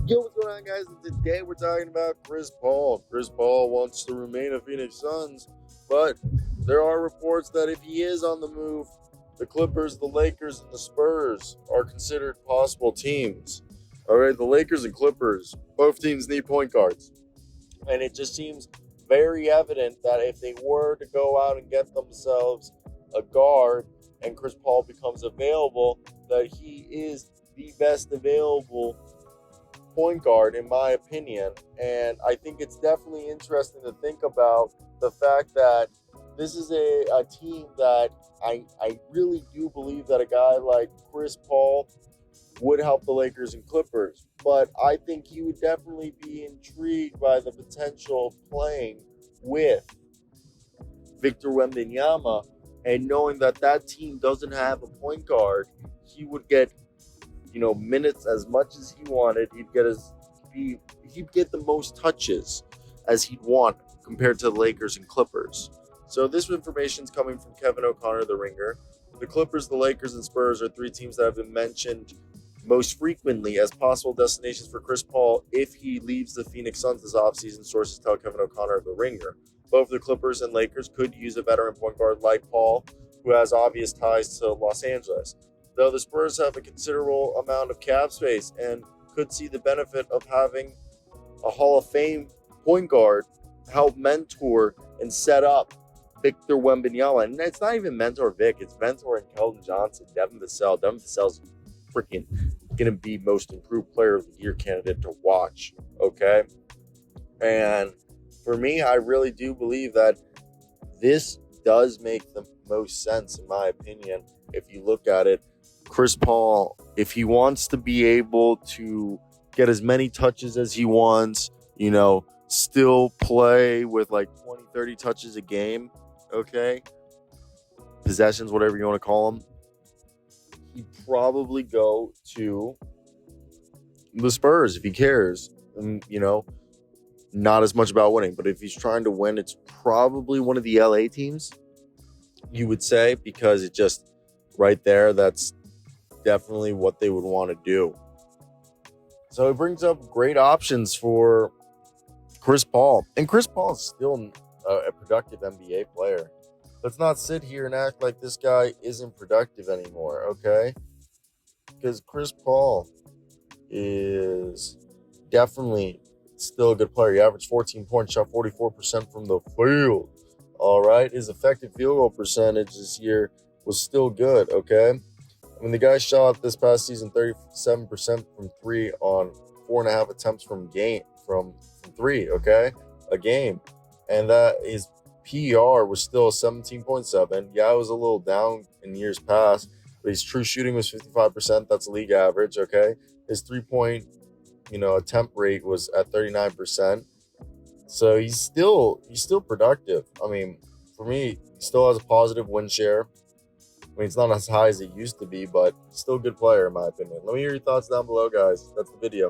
Yo, what's going on, guys? And today we're talking about Chris Paul. Chris Paul wants to remain a Phoenix Suns, but there are reports that if he is on the move, the Clippers, the Lakers, and the Spurs are considered possible teams. All right, the Lakers and Clippers, both teams need point guards. And it just seems very evident that if they were to go out and get themselves a guard and Chris Paul becomes available, that he is the best available point guard, in my opinion. And I think it's definitely interesting to think about the fact that this is a team that I really do believe that a guy like Chris Paul would help the Lakers and Clippers. But I think he would definitely be intrigued by the potential of playing with Victor Wembanyama, and knowing that that team doesn't have a point guard, he would get minutes as much as he wanted. He'd get the most touches as he'd want compared to the Lakers and Clippers. So this information is coming from Kevin O'Connor, the Ringer. The Clippers, the Lakers, and Spurs are three teams that have been mentioned most frequently as possible destinations for Chris Paul if he leaves the Phoenix Suns this offseason, sources tell Kevin O'Connor of the Ringer. Both the Clippers and Lakers could use a veteran point guard like Paul, who has obvious ties to Los Angeles. Though the Spurs have a considerable amount of cap space and could see the benefit of having a Hall of Fame point guard help mentor and set up Victor Wembanyama. And it's not even mentor Vic, it's mentor and Keldon Johnson, Devin Vassell. Devin Vassell's freaking going to be most improved player of the year candidate to watch, okay? And for me, I really do believe that this does make the most sense, in my opinion, if you look at it. Chris Paul, if he wants to be able to get as many touches as he wants, still play with like 20, 30 touches a game, okay? Possessions, whatever you want to call them. He'd probably go to the Spurs if he cares. And, not as much about winning. But if he's trying to win, it's probably one of the LA teams, you would say, because it just right there, that's definitely what they would want to do. So it brings up great options for Chris Paul. And Chris Paul is still a productive NBA player. Let's not sit here and act like this guy isn't productive anymore, okay? Because Chris Paul is definitely still a good player. He averaged 14 points, shot 44% from the field. All right. His effective field goal percentage this year was still good, okay? I mean, the guy shot this past season 37% from three on 4.5 attempts from three, okay? A game. And that his PER was still 17.7. Yeah, it was a little down in years past, but his true shooting was 55%. That's league average, okay? His 3-point, attempt rate was at 39%. So he's still productive. I mean, for me, he still has a positive win share. I mean, it's not as high as it used to be, but still a good player in my opinion. Let me hear your thoughts down below, guys. That's the video.